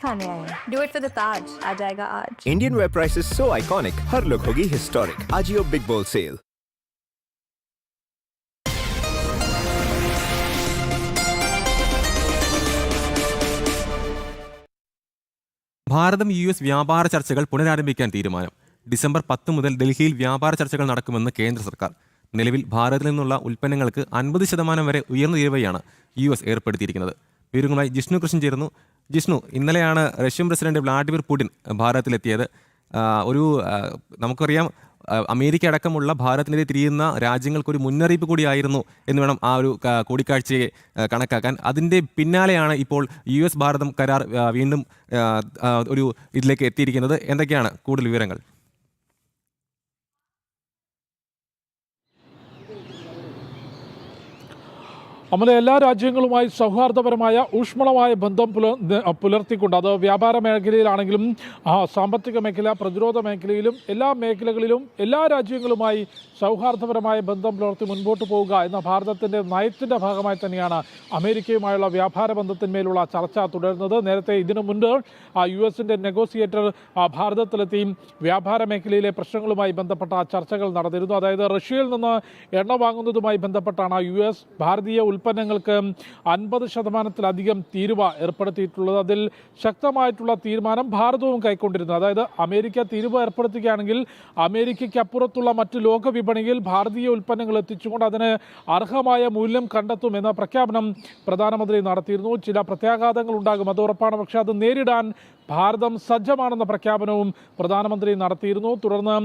खाने आए हैं। Do it for the Taj. आ जाएगा आज। Indian wear prices so iconic, हर look होगी historic. Ajio Big Bowl Sale. ഭാരതം US വ്യാപാര ചർച്ചകൾ പുനരാരംഭിക്കാൻ തീരുമാനം. ഡിസംബർ 10 മുതൽ ഡൽഹിയിൽ വ്യാപാര ചർച്ചകൾ നടക്കുമെന്ന് കേന്ദ്ര സർക്കാർ. നിലവിൽ ഭാരതത്തിൽ നിന്നുള്ള ഉൽപ്പന്നങ്ങൾക്ക് 50% വരെ ഉയർന്ന തീരുവയാണ് US ഏർപ്പെടുത്തിയിരിക്കുന്നത്. വിവരങ്ങളുമായി ജിഷ്ണു കൃഷ്ണൻ ചേരുന്നു. ജിഷ്ണു, ഇന്നലെയാണ് റഷ്യൻ പ്രസിഡന്റ് വ്ളാഡിമിർ പുടിൻ ഭാരതത്തിലെത്തിയത്. നമുക്കറിയാം, അമേരിക്ക അടക്കമുള്ള ഭാരതത്തിനെതിരെ തിരിയുന്ന രാജ്യങ്ങൾക്കൊരു മുന്നറിയിപ്പ് കൂടിയായിരുന്നു എന്ന് വേണം ആ ഒരു കൂടിക്കാഴ്ചയെ കണക്കാക്കാൻ. അതിൻ്റെ പിന്നാലെയാണ് ഇപ്പോൾ US ഭാരതം കരാർ വീണ്ടും ഒരു ഇതിലേക്ക് എത്തിയിരിക്കുന്നത്. എന്തൊക്കെയാണ് കൂടുതൽ വിവരങ്ങൾ? അമല, എല്ലാ രാജ്യങ്ങളുമായി സൗഹാർദ്ദപരമായ ഊഷ്മളമായ ബന്ധം പുലർത്തിക്കൊണ്ട്, അത് വ്യാപാര മേഖലയിലാണെങ്കിലും സാമ്പത്തിക മേഖല, പ്രതിരോധ മേഖലയിലും എല്ലാ മേഖലകളിലും എല്ലാ രാജ്യങ്ങളുമായി സൗഹാർദ്ദപരമായ ബന്ധം പുലർത്തി മുൻപോട്ട് പോവുക എന്ന ഭാരതത്തിൻ്റെ നയത്തിൻ്റെ ഭാഗമായി തന്നെയാണ് അമേരിക്കയുമായുള്ള വ്യാപാര ബന്ധത്തിന്മേലുള്ള ചർച്ച തുടരുന്നത്. നേരത്തെ ഇതിനു മുൻപ് US നെഗോസിയേറ്റർ ഭാരതത്തിലെത്തി വ്യാപാര മേഖലയിലെ പ്രശ്നങ്ങളുമായി ബന്ധപ്പെട്ട ചർച്ചകൾ നടന്നിരുന്നു. അതായത് റഷ്യയിൽ നിന്ന് എണ്ണ വാങ്ങുന്നതുമായി ബന്ധപ്പെട്ടാണ് US ഭാരതീയ ഉൽപ്പന്നങ്ങൾക്ക് 50% തീരുവ ഏർപ്പെടുത്തിയിട്ടുള്ളത്. അതിൽ ശക്തമായിട്ടുള്ള തീരുമാനം ഭാരതവും കൈക്കൊണ്ടിരുന്നു. അതായത് അമേരിക്ക തീരുവ ഏർപ്പെടുത്തുകയാണെങ്കിൽ അമേരിക്കയ്ക്ക് അപ്പുറത്തുള്ള മറ്റ് ലോക വിപണിയിൽ ഭാരതീയ ഉൽപ്പന്നങ്ങൾ എത്തിച്ചുകൊണ്ട് അതിന് അർഹമായ മൂല്യം കണ്ടെത്തുമെന്ന പ്രഖ്യാപനം പ്രധാനമന്ത്രി നടത്തിയിരുന്നു. ചില പ്രത്യാഘാതങ്ങൾ ഉണ്ടാകും, അത് ഉറപ്പാണ്. പക്ഷേ അത് നേരിടാൻ ഭാരതം സജ്ജമാണെന്ന പ്രഖ്യാപനവും പ്രധാനമന്ത്രി നടത്തിയിരുന്നു. തുടർന്ന്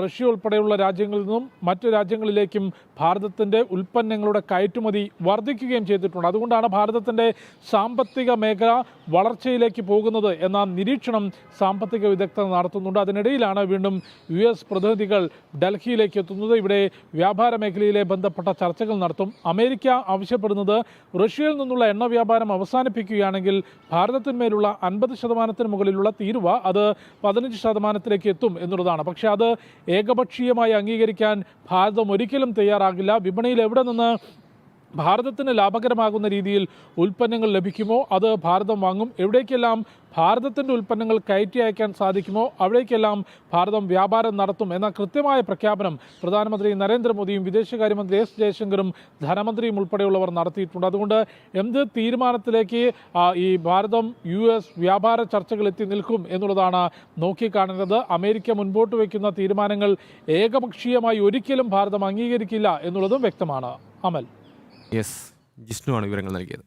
റഷ്യ ഉൾപ്പെടെയുള്ള രാജ്യങ്ങളിൽ നിന്നും മറ്റു രാജ്യങ്ങളിലേക്കും ഭാരതത്തിൻ്റെ ഉൽപ്പന്നങ്ങളുടെ കയറ്റുമതി വർദ്ധിക്കുകയും ചെയ്തിട്ടുണ്ട്. അതുകൊണ്ടാണ് ഭാരതത്തിൻ്റെ സാമ്പത്തിക മേഖല വളർച്ചയിലേക്ക് പോകുന്നത് എന്ന നിരീക്ഷണം സാമ്പത്തിക വിദഗ്ധർ നടത്തുന്നുണ്ട്. അതിനിടയിലാണ് വീണ്ടും US പ്രതിനിധികൾ ഡൽഹിയിലേക്ക് എത്തുന്നത്. ഇവിടെ വ്യാപാര മേഖലയിലെ ബന്ധപ്പെട്ട ചർച്ചകൾ നടത്തും. അമേരിക്ക ആവശ്യപ്പെടുന്നത് റഷ്യയിൽ നിന്നുള്ള എണ്ണ വ്യാപാരം അവസാനിപ്പിക്കുകയാണെങ്കിൽ ഭാരതത്തിന്മേലുള്ള 50% മുകളിലുള്ള തീരുവ അത് 15% എത്തും എന്നുള്ളതാണ്. പക്ഷേ അത് ഏകപക്ഷീയമായി അംഗീകരിക്കാൻ ഭാരതം ഒരിക്കലും തയ്യാറാകില്ല. വിപണിയിൽ എവിടെ നിന്ന് ഭാരതത്തിന് ലാഭകരമാകുന്ന രീതിയിൽ ഉൽപ്പന്നങ്ങൾ ലഭിക്കുമോ അത് ഭാരതം വാങ്ങും. എവിടേക്കെല്ലാം ഭാരതത്തിൻ്റെ ഉൽപ്പന്നങ്ങൾ കയറ്റി അയക്കാൻ സാധിക്കുമോ അവിടേക്കെല്ലാം ഭാരതം വ്യാപാരം നടത്തും എന്ന കൃത്യമായ പ്രഖ്യാപനം പ്രധാനമന്ത്രി നരേന്ദ്രമോദിയും വിദേശകാര്യമന്ത്രി S ജയശങ്കറും ധനമന്ത്രിയും ഉൾപ്പെടെയുള്ളവർ നടത്തിയിട്ടുണ്ട്. അതുകൊണ്ട് എന്ത് തീരുമാനത്തിലേക്ക് ഈ ഭാരതം US വ്യാപാര ചർച്ചകൾ എത്തി നിൽക്കും എന്നുള്ളതാണ് നോക്കിക്കാണുന്നത്. അമേരിക്ക മുൻപോട്ട് വയ്ക്കുന്ന തീരുമാനങ്ങൾ ഏകപക്ഷീയമായി ഒരിക്കലും ഭാരതം അംഗീകരിക്കില്ല എന്നുള്ളതും വ്യക്തമാണ്. അമൽ, യെസ്, ജിഷ്ണുവാണ് വിവരങ്ങൾ നൽകിയത്.